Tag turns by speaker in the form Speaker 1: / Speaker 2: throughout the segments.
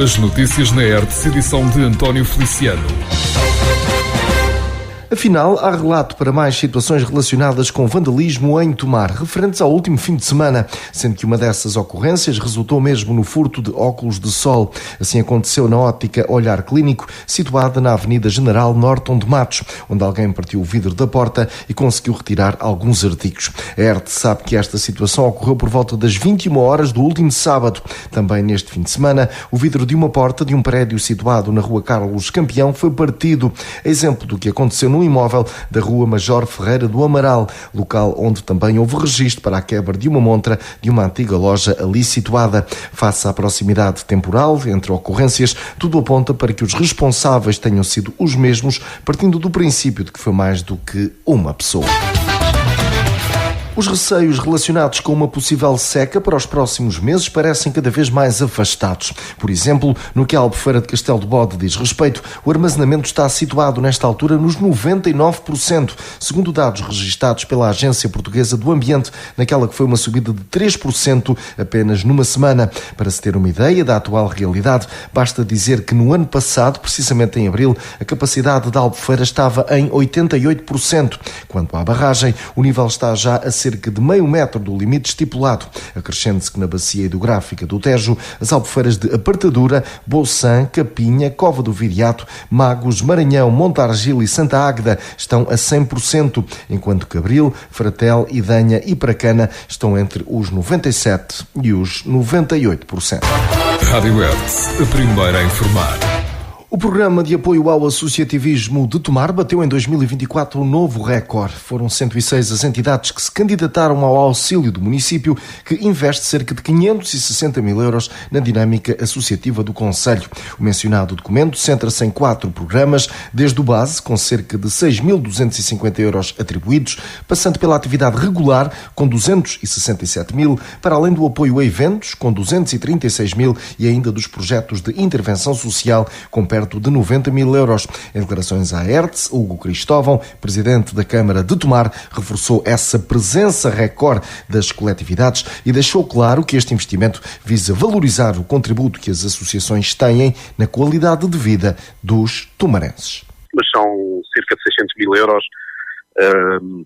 Speaker 1: As notícias na Hertz, edição de António Feliciano.
Speaker 2: Afinal, há relato para mais situações relacionadas com vandalismo em Tomar, referentes ao último fim de semana, sendo que uma dessas ocorrências resultou mesmo no furto de óculos de sol. Assim aconteceu na óptica Olhar Clínico, situada na Avenida General Norton de Matos, onde alguém partiu o vidro da porta e conseguiu retirar alguns artigos. A Hertz sabe que esta situação ocorreu por volta das 21 horas do último sábado. Também neste fim de semana, o vidro de uma porta de um prédio situado na Rua Carlos Campeão foi partido, exemplo do que aconteceu no imóvel da Rua Major Ferreira do Amaral, local onde também houve registro para a quebra de uma montra de uma antiga loja ali situada. Face à proximidade temporal entre ocorrências, tudo aponta para que os responsáveis tenham sido os mesmos, partindo do princípio de que foi mais do que uma pessoa. Os receios relacionados com uma possível seca para os próximos meses parecem cada vez mais afastados. Por exemplo, no que a Albufeira de Castelo de Bode diz respeito, o armazenamento está situado nesta altura nos 99%, segundo dados registados pela Agência Portuguesa do Ambiente, naquela que foi uma subida de 3% apenas numa semana. Para se ter uma ideia da atual realidade, basta dizer que no ano passado, precisamente em abril, a capacidade da Albufeira estava em 88%. Quanto à barragem, o nível está já a cerca de meio metro do limite estipulado. Acrescente-se que na bacia hidrográfica do Tejo, as albufeiras de Apartadura, Boçã, Capinha, Cova do Viriato, Magos, Maranhão, Montargil e Santa Águeda estão a 100%, enquanto que Abril, Fratel, Idanha e Pracana estão entre os 97% e os 98%.
Speaker 1: Rádio Hertz, a primeira a informar.
Speaker 2: O programa de apoio ao associativismo de Tomar bateu em 2024 um novo recorde. Foram 106 as entidades que se candidataram ao auxílio do município, que investe cerca de 560 mil euros na dinâmica associativa do concelho. O mencionado documento centra-se em 4 programas, desde o base, com cerca de 6.250 euros atribuídos, passando pela atividade regular, com 267 mil, para além do apoio a eventos, com 236 mil, e ainda dos projetos de intervenção social, com perto de 90 mil euros. Em declarações à Hertz, Hugo Cristóvão, presidente da Câmara de Tomar, reforçou essa presença recorde das coletividades e deixou claro que este investimento visa valorizar o contributo que as associações têm na qualidade de vida dos tomarenses.
Speaker 3: Mas são cerca de 600 mil euros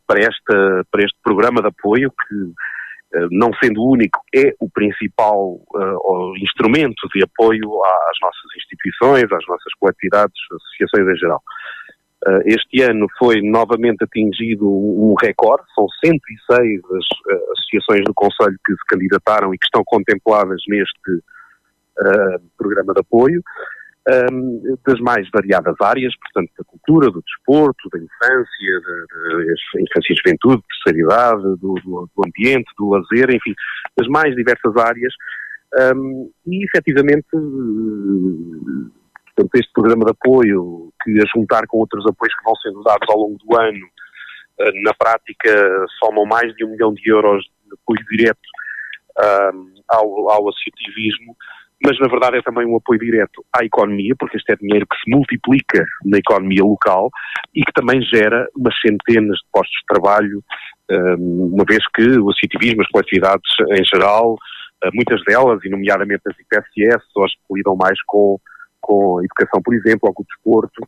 Speaker 3: para este programa de apoio que, não sendo o único, é o principal instrumento de apoio às nossas instituições, às nossas coletividades, associações em geral. Este ano foi novamente atingido um recorde, são 106 as associações do concelho que se candidataram e que estão contempladas neste programa de apoio, das mais variadas áreas, portanto, da cultura, do desporto, da infância, da infância e juventude, terceira idade, do ambiente, do lazer, enfim, das mais diversas áreas, e efetivamente, portanto, este programa de apoio, que a juntar com outros apoios que vão sendo dados ao longo do ano, na prática somam mais de 1 milhão de euros de apoio direto ao associativismo, mas na verdade é também um apoio direto à economia, porque este é dinheiro que se multiplica na economia local e que também gera umas centenas de postos de trabalho, uma vez que o associativismo, as coletividades em geral, muitas delas, e nomeadamente as IPSS, ou as que lidam mais com a educação, por exemplo, ou com o desporto,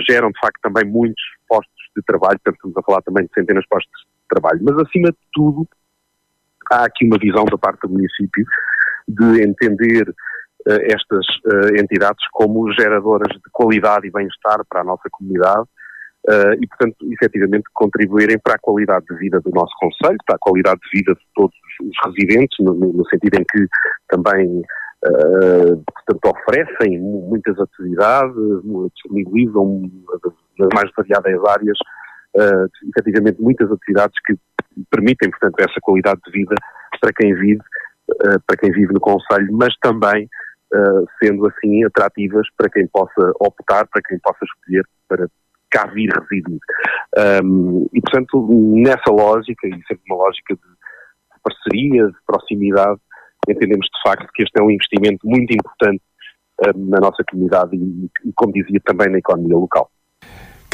Speaker 3: geram de facto também muitos postos de trabalho, portanto estamos a falar também de centenas de postos de trabalho, mas acima de tudo há aqui uma visão da parte do município de entender estas entidades como geradoras de qualidade e bem-estar para a nossa comunidade e, portanto, efetivamente contribuírem para a qualidade de vida do nosso concelho, para a qualidade de vida de todos os residentes, no sentido em que também, portanto, oferecem muitas atividades, disponibilizam nas mais variadas áreas, efetivamente muitas atividades que permitem, portanto, essa qualidade de vida para quem vive no concelho, mas também sendo assim atrativas para quem possa optar, para quem possa escolher para cá vir residir. E portanto, nessa lógica, e sempre uma lógica de parceria, de proximidade, entendemos de facto que este é um investimento muito importante na nossa comunidade e, como dizia, também na economia local.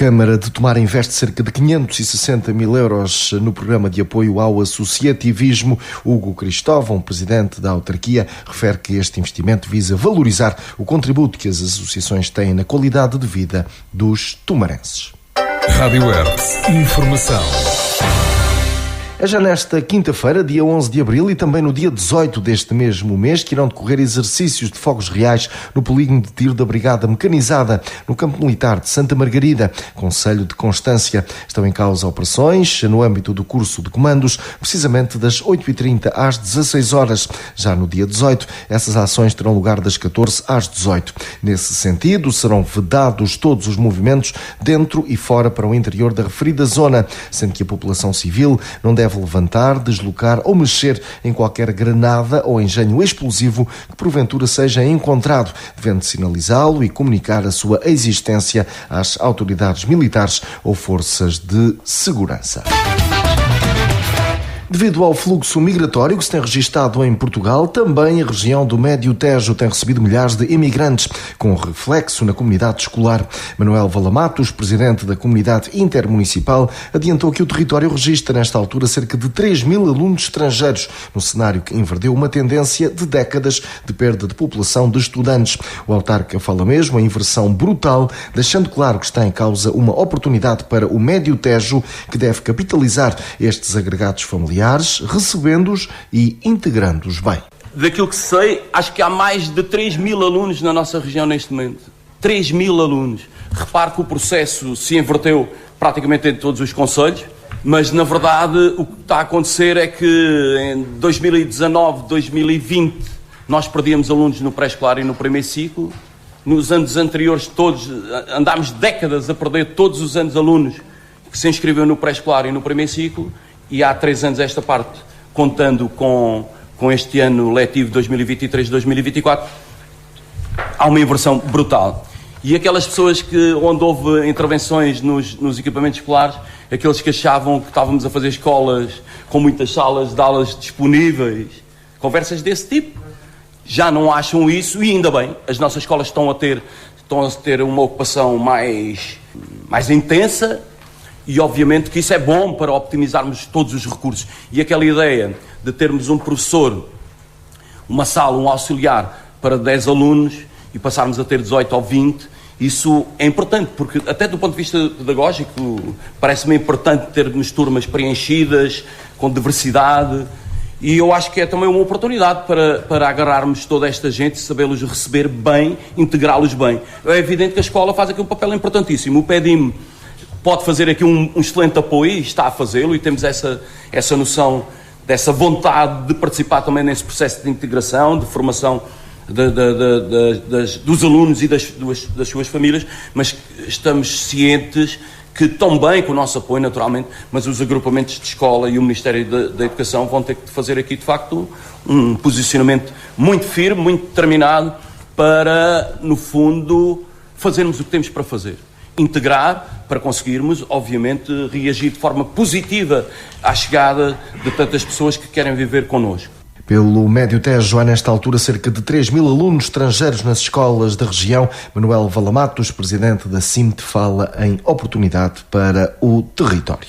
Speaker 2: Câmara de Tomar investe cerca de 560 mil euros no programa de apoio ao associativismo. Hugo Cristóvão, presidente da autarquia, refere que este investimento visa valorizar o contributo que as associações têm na qualidade de vida dos tomarenses.
Speaker 1: Rádio Hertz. Informação.
Speaker 2: É já nesta quinta-feira, dia 11 de abril, e também no dia 18 deste mesmo mês, que irão decorrer exercícios de fogos reais no polígono de tiro da Brigada Mecanizada, no Campo Militar de Santa Margarida, concelho de Constância. Estão em causa operações no âmbito do curso de comandos, precisamente das 8h30 às 16 horas. Já no dia 18, essas ações terão lugar das 14 às 18. Nesse sentido, serão vedados todos os movimentos dentro e fora para o interior da referida zona, sendo que a população civil não deve levantar, deslocar ou mexer em qualquer granada ou engenho explosivo que porventura seja encontrado, devendo sinalizá-lo e comunicar a sua existência às autoridades militares ou forças de segurança. Devido ao fluxo migratório que se tem registado em Portugal, também a região do Médio Tejo tem recebido milhares de imigrantes, com reflexo na comunidade escolar. Manuel Valamatos, presidente da comunidade intermunicipal, adiantou que o território registra nesta altura cerca de 3 mil alunos estrangeiros, no cenário que inverteu uma tendência de décadas de perda de população de estudantes. O autarca fala mesmo em inversão brutal, deixando claro que está em causa uma oportunidade para o Médio Tejo, que deve capitalizar estes agregados familiares, recebendo-os e integrando-os bem.
Speaker 4: Daquilo que sei, acho que há mais de 3 mil alunos na nossa região neste momento. 3 mil alunos. Repare que o processo se inverteu praticamente em todos os concelhos, mas na verdade o que está a acontecer é que em 2019, 2020, nós perdíamos alunos no pré-escolar e no primeiro ciclo. Nos anos anteriores todos, andámos décadas a perder todos os anos alunos que se inscreviam no pré-escolar e no primeiro ciclo. E há 3 anos esta parte, contando com este ano letivo 2023-2024, há uma inversão brutal. E aquelas pessoas onde houve intervenções nos equipamentos escolares, aqueles que achavam que estávamos a fazer escolas com muitas salas de aulas disponíveis, conversas desse tipo, já não acham isso, e ainda bem, as nossas escolas estão a ter uma ocupação mais intensa. E obviamente que isso é bom para optimizarmos todos os recursos. E aquela ideia de termos um professor, uma sala, um auxiliar para 10 alunos e passarmos a ter 18 ou 20, isso é importante, porque até do ponto de vista pedagógico parece-me importante termos turmas preenchidas, com diversidade, e eu acho que é também uma oportunidade para agarrarmos toda esta gente, sabê-los receber bem, integrá-los bem. É evidente que a escola faz aqui um papel importantíssimo. O PEDIM pode fazer aqui um excelente apoio, e está a fazê-lo, e temos essa noção, dessa vontade de participar também nesse processo de integração, de formação dos alunos e das suas famílias, mas estamos cientes que também com o nosso apoio, naturalmente, mas os agrupamentos de escola e o Ministério da Educação vão ter que fazer aqui, de facto, um posicionamento muito firme, muito determinado, para, no fundo, fazermos o que temos para fazer. Integrar, para conseguirmos, obviamente, reagir de forma positiva à chegada de tantas pessoas que querem viver connosco.
Speaker 2: Pelo Médio Tejo, há nesta altura cerca de 3 mil alunos estrangeiros nas escolas da região. Manuel Valamatos, presidente da CIMT, fala em oportunidade para o território.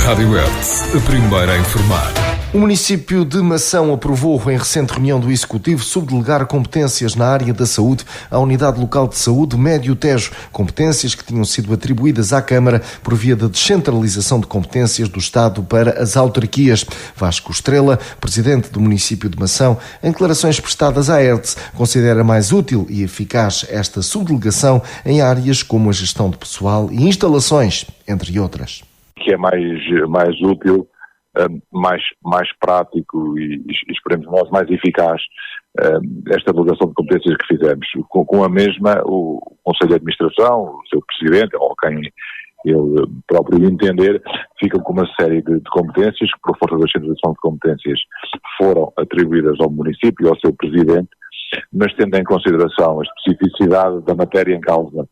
Speaker 1: Rádio Hertz, a primeira a informar.
Speaker 2: O município de Mação aprovou, em recente reunião do Executivo, subdelegar competências na área da saúde à Unidade Local de Saúde Médio Tejo, competências que tinham sido atribuídas à Câmara por via da descentralização de competências do Estado para as autarquias. Vasco Estrela, presidente do município de Mação, em declarações prestadas à Hertz, considera mais útil e eficaz esta subdelegação em áreas como a gestão de pessoal e instalações, entre outras.
Speaker 5: Que é mais útil, mais prático e esperemos nós, mais eficaz esta delegação de competências que fizemos. Com a mesma, o Conselho de Administração, o seu Presidente, ou quem ele próprio entender, ficam com uma série de competências que, por força da centralização de competências, foram atribuídas ao município e ao seu Presidente, mas tendo em consideração a especificidade da matéria em causa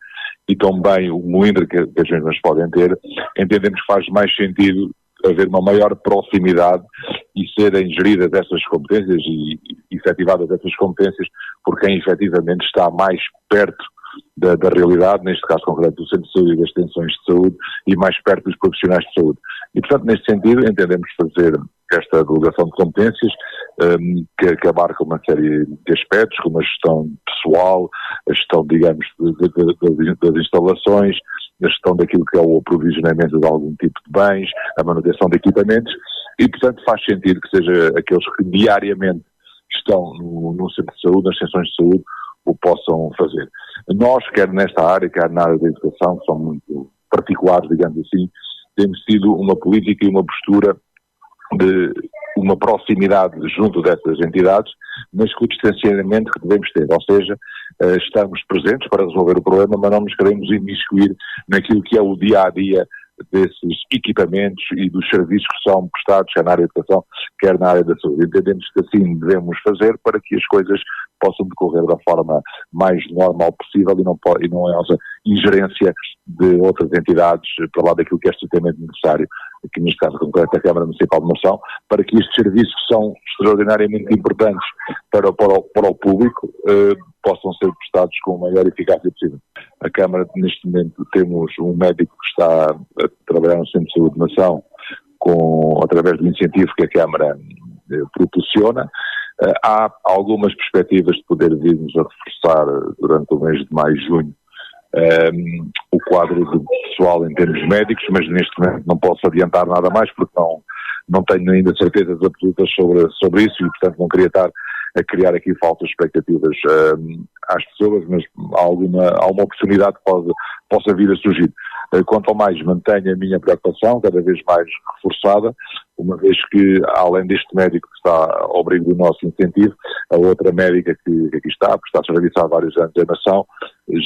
Speaker 5: e também o melindre que as mesmas podem ter, entendemos que faz mais sentido haver uma maior proximidade e serem geridas essas competências e efetivadas essas competências por quem efetivamente está mais perto da realidade, neste caso concreto do Centro de Saúde e das extensões de saúde, e mais perto dos profissionais de saúde. E, portanto, neste sentido, entendemos fazer esta delegação de competências que abarca uma série de aspectos, como a gestão pessoal, a gestão, digamos, das instalações, a gestão daquilo que é o aprovisionamento de algum tipo de bens, a manutenção de equipamentos, e, portanto, faz sentido que seja aqueles que diariamente estão no Centro de Saúde, nas extensões de saúde, o possam fazer. Nós, quer nesta área, quer na área da educação, que são muito particulares, digamos assim, temos tido uma política e uma postura de uma proximidade junto dessas entidades, mas com o distanciamento que devemos ter. Ou seja, estamos presentes para resolver o problema, mas não nos queremos imiscuir naquilo que é o dia-a-dia desses equipamentos e dos serviços que são prestados, quer na área da educação, quer na área da saúde. Entendemos que assim devemos fazer para que as coisas possam decorrer da forma mais normal possível e não haja ingerência de outras entidades para lá daquilo que é estritamente necessário, aqui neste caso concreto a Câmara Municipal de Monção, para que estes serviços que são extraordinariamente importantes para o público possam ser prestados com a maior eficácia possível. A Câmara, neste momento, temos um médico que está a trabalhar no Centro de Saúde de Monção através do incentivo que a Câmara proporciona. Há algumas perspectivas de poder virmos a reforçar durante o mês de maio e junho o quadro de pessoal em termos médicos, mas neste momento não posso adiantar nada mais porque não tenho ainda certezas absolutas sobre isso e, portanto, não queria estar a criar aqui falsas expectativas às pessoas, mas há uma oportunidade que possa vir a surgir. Quanto ao mais, mantenho a minha preocupação cada vez mais reforçada, uma vez que, além deste médico que está ao abrigo do nosso incentivo, a outra médica que aqui está, que está a serviço há vários anos em Nação,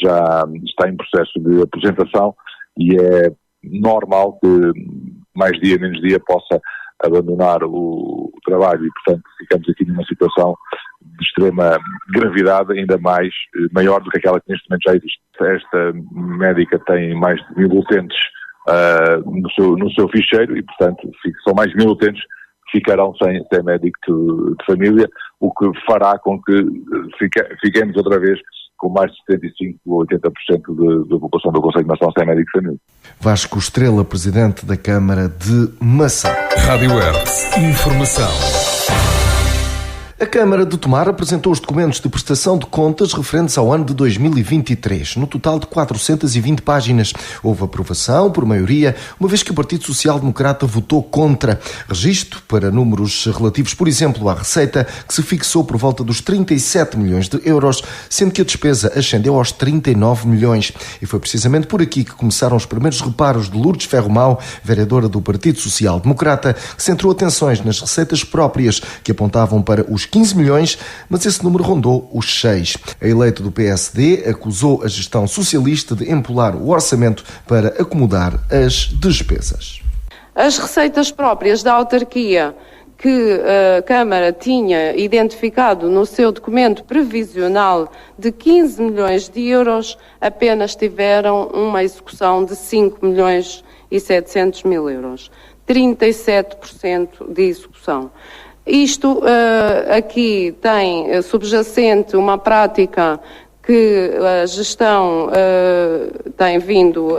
Speaker 5: já está em processo de aposentação e é normal que mais dia menos dia possa abandonar o trabalho e, portanto, ficamos aqui numa situação de extrema gravidade, ainda maior do que aquela que neste momento já existe. Esta médica tem mais de 1.000 utentes no seu ficheiro e, portanto, são mais de 1.000 utentes que ficarão sem médico de família, o que fará com que fiquemos outra vez com mais de 75% ou 80% da população do Conselho de Mação sem médico de família.
Speaker 2: Vasco Estrela, Presidente da Câmara de Mação.
Speaker 1: Rádio Hertz. Informação.
Speaker 2: A Câmara de Tomar apresentou os documentos de prestação de contas referentes ao ano de 2023, no total de 420 páginas. Houve aprovação por maioria, uma vez que o Partido Social Democrata votou contra. Registro para números relativos, por exemplo, à receita, que se fixou por volta dos 37 milhões de euros, sendo que a despesa ascendeu aos 39 milhões. E foi precisamente por aqui que começaram os primeiros reparos de Lourdes Ferromão, vereadora do Partido Social Democrata, que centrou atenções nas receitas próprias, que apontavam para os 15 milhões, mas esse número rondou os 6. A eleita do PSD acusou a gestão socialista de empolar o orçamento para acomodar as despesas.
Speaker 6: As receitas próprias da autarquia que a Câmara tinha identificado no seu documento previsional de 15 milhões de euros, apenas tiveram uma execução de 5 milhões e 700 mil euros. 37% de execução. Isto aqui tem subjacente uma prática que a gestão tem vindo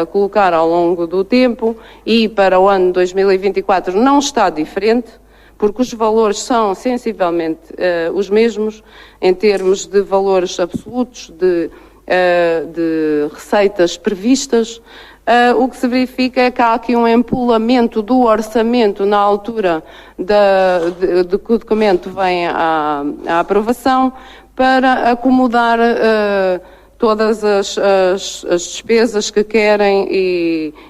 Speaker 6: a colocar ao longo do tempo e para o ano 2024 não está diferente, porque os valores são sensivelmente os mesmos em termos de valores absolutos de receitas previstas. O que se verifica é que há aqui um empolamento do orçamento na altura de que o documento vem à aprovação para acomodar todas as despesas que querem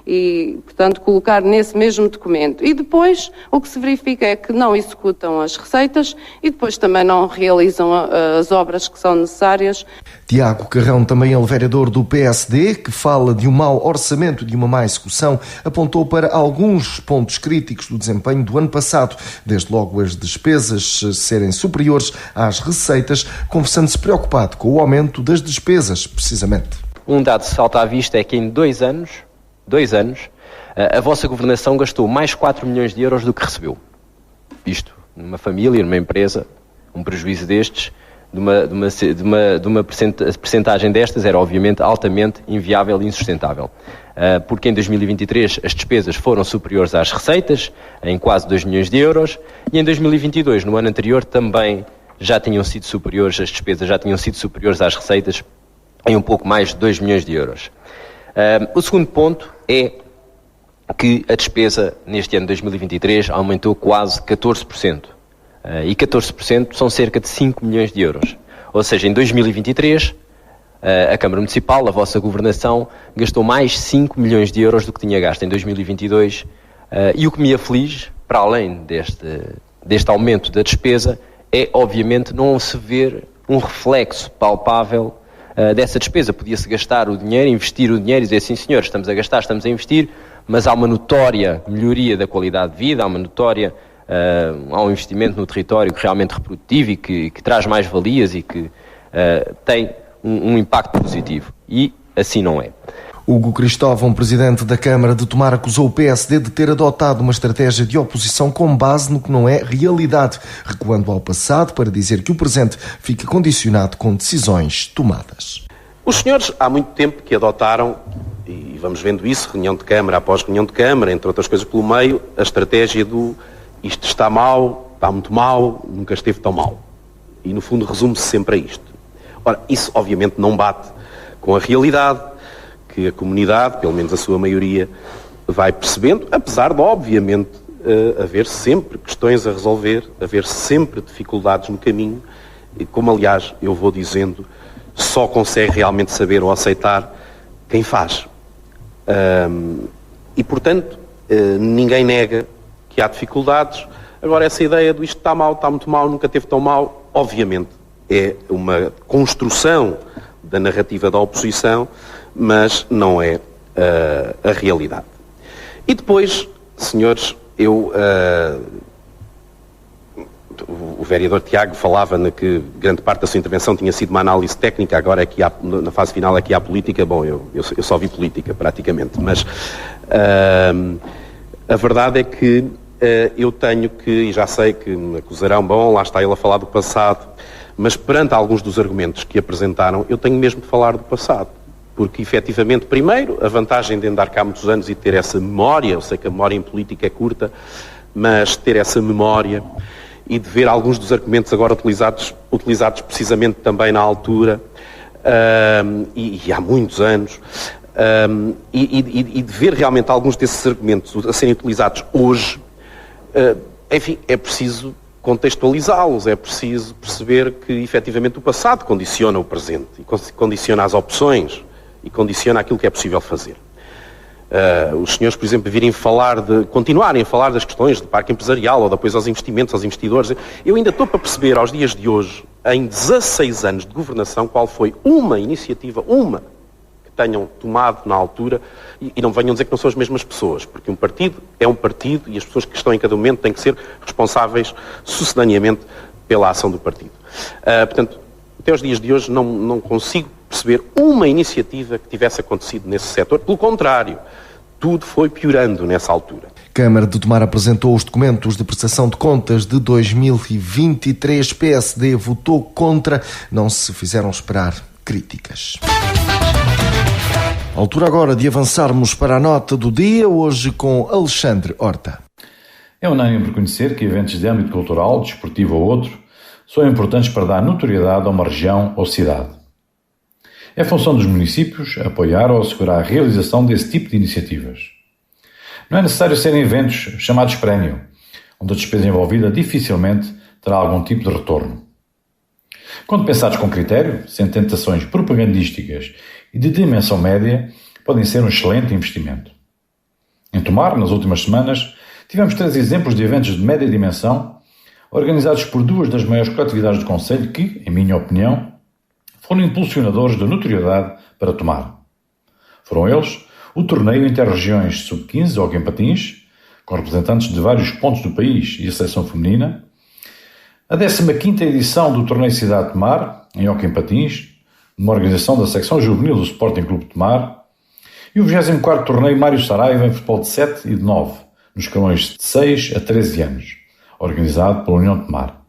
Speaker 6: e, portanto, colocar nesse mesmo documento. E depois o que se verifica é que não executam as receitas e depois também não realizam as obras que são necessárias.
Speaker 2: Tiago Carrão, também ele vereador do PSD, que fala de um mau orçamento e de uma má execução, apontou para alguns pontos críticos do desempenho do ano passado, desde logo as despesas serem superiores às receitas, confessando-se preocupado com o aumento das despesas, precisamente.
Speaker 7: Um dado que salta à vista é que em 2 anos, a vossa governação gastou mais 4 milhões de euros do que recebeu. Isto, numa família, numa empresa, um prejuízo destes, de uma percentagem destas era obviamente altamente inviável e insustentável. Porque em 2023 as despesas foram superiores às receitas, em quase 2 milhões de euros, e em 2022, no ano anterior, também já tinham sido superiores, as despesas já tinham sido superiores às receitas em um pouco mais de 2 milhões de euros. O segundo ponto é que a despesa neste ano de 2023 aumentou quase 14%. E 14% são cerca de 5 milhões de euros. Ou seja, em 2023, a Câmara Municipal, a vossa governação, gastou mais 5 milhões de euros do que tinha gasto em 2022. E o que me aflige, para além deste aumento da despesa, é, obviamente, não se ver um reflexo palpável dessa despesa. Podia-se gastar o dinheiro, investir o dinheiro e dizer, sim senhor, estamos a gastar, estamos a investir, mas há uma notória melhoria da qualidade de vida, há uma notória... há um investimento no território que realmente reprodutivo e que traz mais valias e que tem um impacto positivo. E assim não é.
Speaker 2: Hugo Cristóvão, presidente da Câmara de Tomar, acusou o PSD de ter adotado uma estratégia de oposição com base no que não é realidade, recuando ao passado para dizer que o presente fica condicionado com decisões tomadas.
Speaker 8: Os senhores há muito tempo que adotaram, e vamos vendo isso, reunião de Câmara após reunião de Câmara, entre outras coisas pelo meio, a estratégia do isto está mal, está muito mal, nunca esteve tão mal. E no fundo resume-se sempre a isto. Ora, isso obviamente não bate com a realidade que a comunidade, pelo menos a sua maioria, vai percebendo, apesar de obviamente haver sempre questões a resolver, haver sempre dificuldades no caminho, e como aliás eu vou dizendo, só consegue realmente saber ou aceitar quem faz. E portanto, ninguém nega que há dificuldades. Agora, essa ideia do isto está mal, está muito mal, nunca teve tão mal, obviamente é uma construção da narrativa da oposição, mas não é a realidade. E depois, senhores, o vereador Tiago falava que grande parte da sua intervenção tinha sido uma análise técnica, agora aqui na fase final aqui há política. Bom, eu só vi política praticamente, mas a verdade é que eu tenho que, e já sei que me acusarão, bom, lá está ele a falar do passado, mas perante alguns dos argumentos que apresentaram, eu tenho mesmo de falar do passado. Porque, efetivamente, primeiro, a vantagem de andar cá há muitos anos e ter essa memória, eu sei que a memória em política é curta, mas ter essa memória e de ver alguns dos argumentos agora utilizados precisamente também na altura, e há muitos anos, e de ver realmente alguns desses argumentos a serem utilizados hoje, enfim, é preciso contextualizá-los, é preciso perceber que efetivamente o passado condiciona o presente, e condiciona as opções, e condiciona aquilo que é possível fazer. Os senhores, por exemplo, continuarem a falar das questões de parque empresarial ou de apoio aos investimentos, aos investidores, eu ainda estou para perceber aos dias de hoje, em 16 anos de governação, qual foi uma iniciativa, que tenham tomado na altura, e não venham dizer que não são as mesmas pessoas, porque um partido é um partido e as pessoas que estão em cada momento têm que ser responsáveis sucedaniamente pela ação do partido. Portanto, até aos dias de hoje não consigo perceber uma iniciativa que tivesse acontecido nesse setor. Pelo contrário, tudo foi piorando nessa altura.
Speaker 2: Câmara de Tomar apresentou os documentos de prestação de contas de 2023. PSD votou contra. Não se fizeram esperar críticas. Altura agora de avançarmos para a nota do dia, hoje com Alexandre Horta.
Speaker 9: É unânime reconhecer que eventos de âmbito cultural, desportivo ou outro, são importantes para dar notoriedade a uma região ou cidade. É função dos municípios apoiar ou assegurar a realização desse tipo de iniciativas. Não é necessário serem eventos chamados prémio, onde a despesa envolvida dificilmente terá algum tipo de retorno. Quando pensados com critério, sem tentações propagandísticas e de dimensão média, podem ser um excelente investimento. Em Tomar, nas últimas semanas, tivemos 3 exemplos de eventos de média dimensão, organizados por 2 das maiores coletividades do concelho que, em minha opinião, foram impulsionadores da notoriedade para Tomar. Foram eles o torneio Interregiões Sub-15 Hóquei em Patins, com representantes de vários pontos do país e a seleção feminina, a 15ª edição do torneio Cidade de Tomar, em Hóquei em Patins, numa organização da secção juvenil do Sporting Clube de Tomar, e o 24º torneio Mário Saraiva em futebol de 7 e de 9, nos escalões de 6 a 13 anos, organizado pela União de Tomar.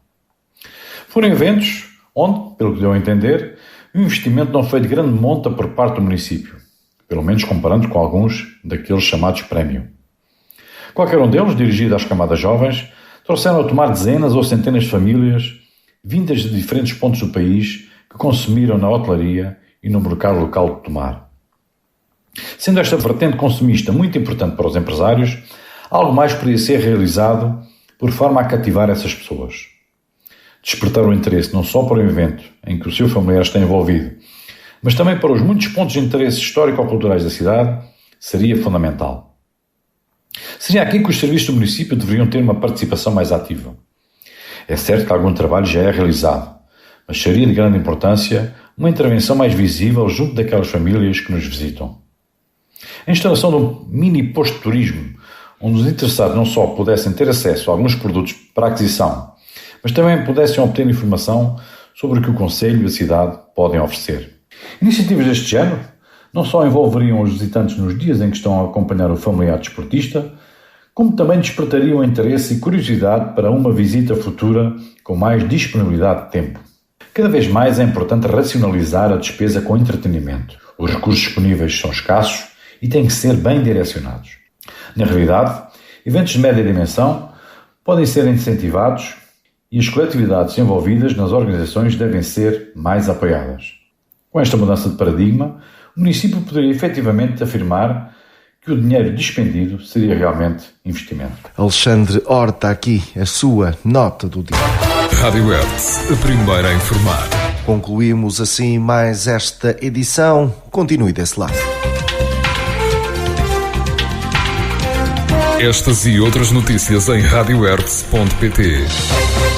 Speaker 9: Foram eventos onde, pelo que deu a entender, o investimento não foi de grande monta por parte do município, pelo menos comparando com alguns daqueles chamados prémio. Qualquer um deles, dirigido às camadas jovens, trouxeram a tomar dezenas ou centenas de famílias vindas de diferentes pontos do país que consumiram na hotelaria e no mercado local de Tomar. Sendo esta vertente consumista muito importante para os empresários, algo mais poderia ser realizado por forma a cativar essas pessoas. Despertar o interesse não só para o evento em que o seu familiar está envolvido, mas também para os muitos pontos de interesse histórico-culturais da cidade, seria fundamental. Seria aqui que os serviços do município deveriam ter uma participação mais ativa. É certo que algum trabalho já é realizado, mas seria de grande importância uma intervenção mais visível junto daquelas famílias que nos visitam. A instalação de um mini posto de turismo, onde os interessados não só pudessem ter acesso a alguns produtos para aquisição, mas também pudessem obter informação sobre o que o Concelho e a cidade podem oferecer. Iniciativas deste género não só envolveriam os visitantes nos dias em que estão a acompanhar o familiar desportista, como também despertariam interesse e curiosidade para uma visita futura com mais disponibilidade de tempo. Cada vez mais é importante racionalizar a despesa com entretenimento. Os recursos disponíveis são escassos e têm que ser bem direcionados. Na realidade, eventos de média dimensão podem ser incentivados e as coletividades envolvidas nas organizações devem ser mais apoiadas. Com esta mudança de paradigma, o município poderia efetivamente afirmar que o dinheiro dispendido seria realmente investimento.
Speaker 2: Alexandre Horta, aqui a sua nota do dia.
Speaker 1: Rádio Hertz, a primeira a informar.
Speaker 2: Concluímos assim mais esta edição. Continue desse lado.
Speaker 1: Estas e outras notícias em radiohertz.pt.